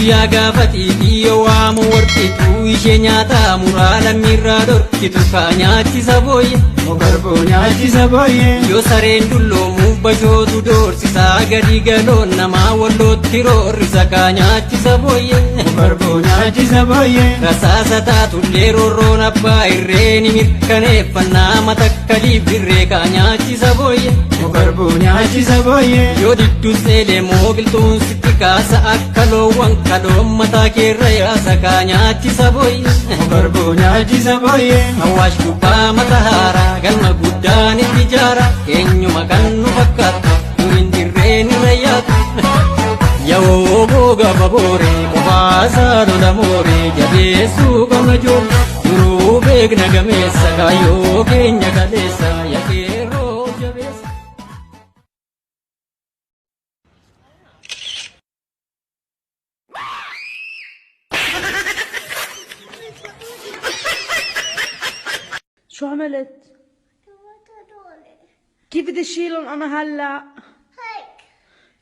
guyyaa gaafatiifi yoo waamu warqitu ishee nyaataa muraala miirraa dhorkitu kaa nyaachisa booyye Ogarboo nyaachisa booyye yoo sareen dulloomuuf bashootu doorsisaa gadi galoon namaa wallootti roorrisa kaa nyaachisa booyye Ogarboo nyaachisa booyye rasaasa taatullee roorroon abbaa irree ni mirkaneeffannaa matakkaliif dirree kaa nyaachisa booyye Ogarboo nyaachisa booyye yoo diddus elemoo qilxuun sitti kaasa akka loowwan kaloon mataa keerra yaasa kaa nyaachisa booyye Ogarboo nyaachisa booyye Awwaash gubbaa mata haaraa galma guddaan itti ijaara eenyuma kan nu fakkaatu nu hin dirreen irra yaatu Yawoo booga babooree qofaasaa lola mooree jabeessuu qabna joorre duruu beekna gameessa kaayyoo keenya kaleessa yakeerroo jabeessa. شو عملت؟ كيف بدي اشيلهم انا هلا؟ هيك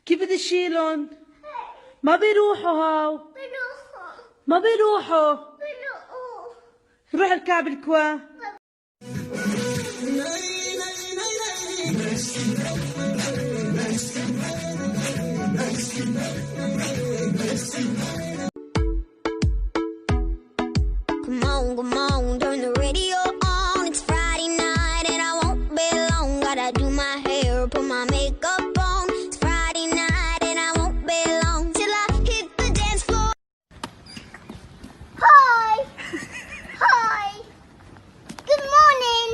كيف بدي اشيلهم؟ ما بيروحوا هاو بروحوا ما بيروحوا بروحوا روح الكعب الكوا Come on, turn the radio on. It's Friday night and I won't be long. Gotta do my hair, put my makeup on. It's Friday night and I won't be long till I hit the dance floor. Hi! Hi! Good morning!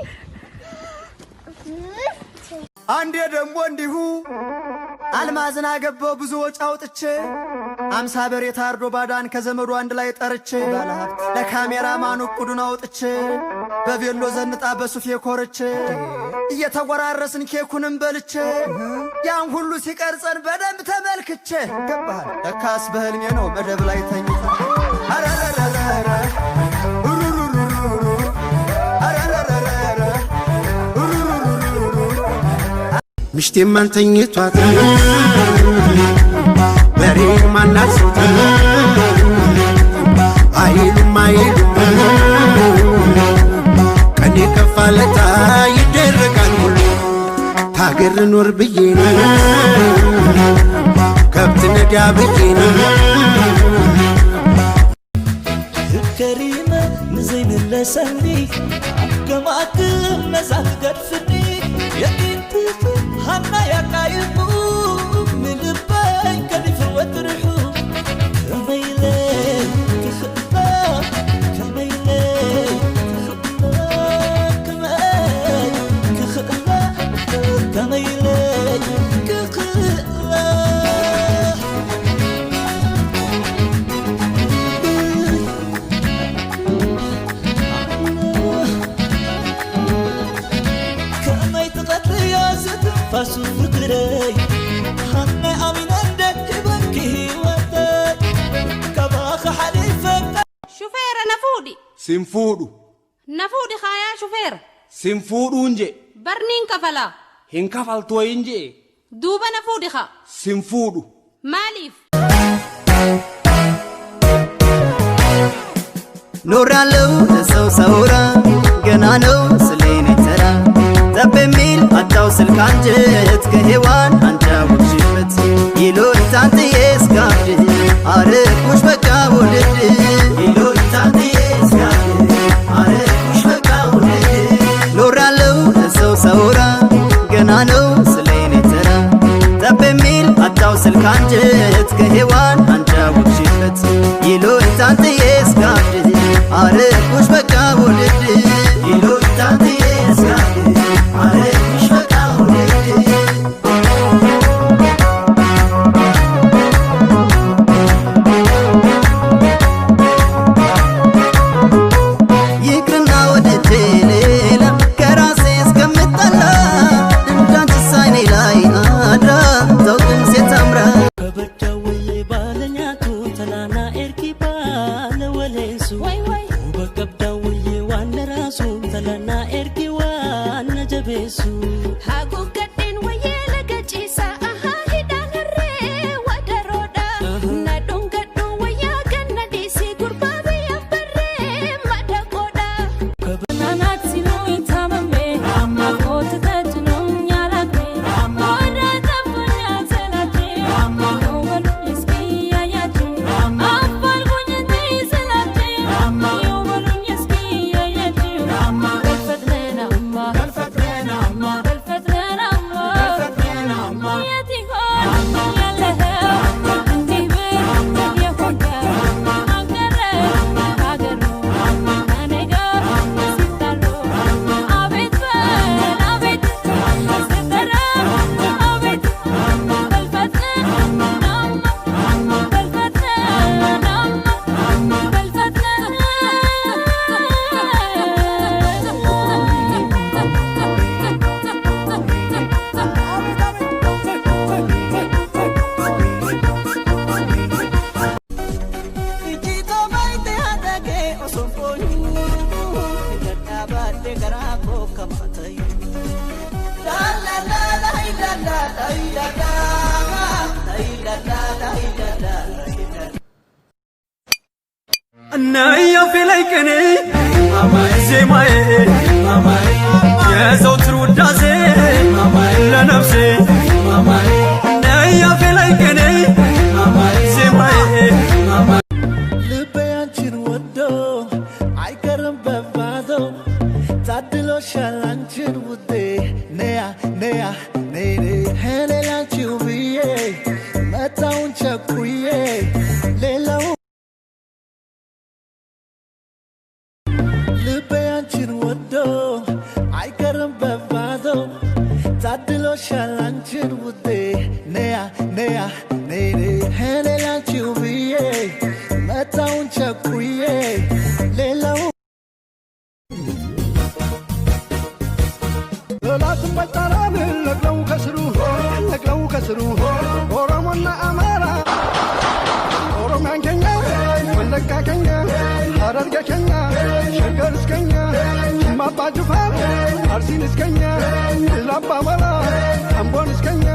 አንዴ ደግሞ እንዲሁ አልማዝን አገባው ብዙ ወጪ አውጥቼ 50 በሬ ታርዶ ባዳን ከዘመዱ አንድ ላይ ጠርቼ ለካሜራማኑ እቁዱን አውጥቼ በቬሎ ዘንጣ በሱፌ ኮርቼ እየተወራረስን ኬኩንም በልቼ ያን ሁሉ ሲቀርጸን በደንብ ተመልክቼ ገባህ ለካስ በህልሜ ነው መደብ ላይ ተኝታ አረረረረ ምሽቴ ማንተኝቷት በሬ ማናሱት አይልም ቀኔ ከፋለታ ይደረጋል ሁሉ ታገር ኖር ብዬ ነው ከብት ነዳ ብዬ ነው ከሪመ ንዘይ መለሰኒ ከማክም መዛት ገድፍኒ የቂንት ሃና ያቃይሙ ምልበይ ከዲፍ ወትርሑ ከመይለይ ክኽእላ ከመይለይ ክኽእላ ከመይለይ ክኽእላ فاسو فكري حنا أمينة هبكي وتي كباخ حليفك شوفير نفودي سنفودو نفودي خايا شوفير سنفودو انجي برنين كفلا هن كفل تو انجي دوبا نفودي خا سنفودو ماليف ኖር ያለው ለሰው ሰውራ ገና ነው ስለኔ ተራ ተበሚል አጣው ስልክ አንጀት ከሄዋን አንጃውሽበት ይሎንታንት የስጋድ አረኩሽ በቃ ወደድ ይሎንታንት የስጋድ አረኩሽ በቃ ወደድ ኖር ያለው ለሰው ሰውራ ገና ነው ስለኔ ተራ ተበሚል አጣው ስልክ አንጀት ከሄዋን አንጃውሽበት ይሎንታንት የስጋድ አረኩሽ በቃ ወደድ ይሎንታንት የስጋድ አረኩሽ በቃ ወደድ ይቅርና ወደድ ሌላ ከራሴ እስከምጠላ እንዳንቺ ሳይኔ ላይ አድራ ተውቅም ሴት አምራ ከበደውል ባለኛቱ ተናና ኤርኪ ባለወሌንሱ ወይ ወይ በቀብዳውል ዋነራ garako kamatay la la la la la la la la النايا في ليكني زماي يا زوج ودازي لنفسي النايا في ليكني زماي ልቤያችን ወዶ አይቀርም በባዶ ታድሎሻል አንቺን ውዴ ነያ ነያ ነይኔ ሄሌላንቺው ብዬ መጣውን ቸኩዬ ሌላው ልቤያችን ወዶ አይቀርም በባዶ ታድሎሻል አንቺን ውዴ ነያ ነያ ነይኔ ሄሌላንቺው ብዬ መጣውን ቸኩዬ ሌላው ላትን በጣራን ነቅለው ከስሩ ኦሮሞና አማራ ኦሮሚያን ኬኛ ወለጋ ኬኛ ሐረርጌ ኬኛ ሸገር እስከኛ ማባ ጅፋር አርሲን እስከኛ ላባ መራ አምቦን እስከኛ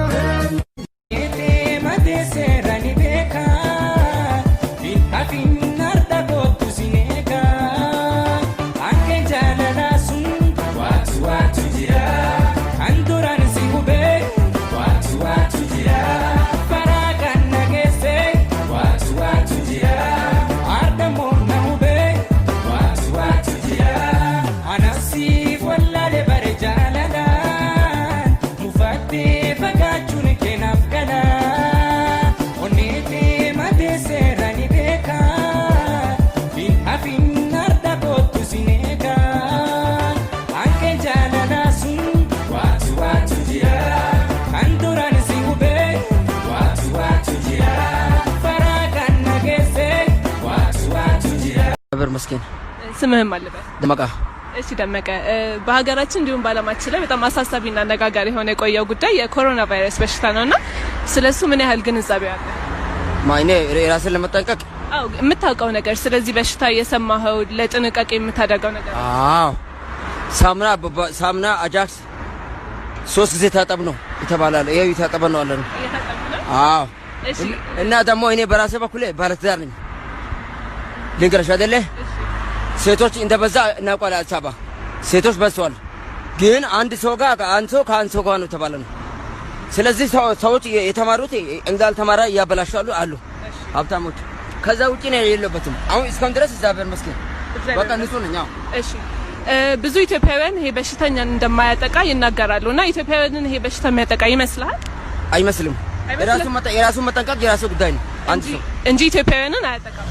መስኪን ስምህም አለበት ደመቃ። እሺ ደመቀ፣ በሀገራችን እንዲሁም በዓለማችን ላይ በጣም አሳሳቢና አነጋጋሪ የሆነ የቆየው ጉዳይ የኮሮና ቫይረስ በሽታ ነውና ስለሱ ምን ያህል ግንዛቤ አለ? ማይኔ ራስን ለመጠንቀቅ አው የምታውቀው ነገር ስለዚህ በሽታ የሰማኸው ለጥንቃቄ የምታደርገው ነገር? አዎ ሳምና አጃክስ 3 ጊዜ ታጠብ ነው ይተባላል። ይሄው ይታጠበ ነው አለ ነው። አዎ እሺ። እና ደግሞ እኔ በራሴ በኩል ባለትዳር ነኝ። ልንገርሽ አይደለ ሴቶች እንደበዛ እናውቃለን። አዲስ አበባ ሴቶች በዝተዋል። ግን አንድ ሰው ጋር ከአንድ ሰው ጋር ነው ተባለ ነው። ስለዚህ ሰዎች የተማሩት እንዳልተማረ እያበላሻሉ አሉ ሀብታሞች። ከዛ ውጪ ነው የሌለበትም። አሁን እስካሁን ድረስ እግዚአብሔር ይመስገን በቃ ንጹህ ነኝ። አዎ እሺ። ብዙ ኢትዮጵያውያን ይሄ በሽተኛን እንደማያጠቃ ይናገራሉና ኢትዮጵያውያንን ይሄ በሽታ የሚያጠቃ ይመስላል? አይመስልም። የራሱ መጠንቀቅ የራሱ ጉዳይ ነው አንድ ሰው እንጂ ኢትዮጵያውያንን አያጠቃም።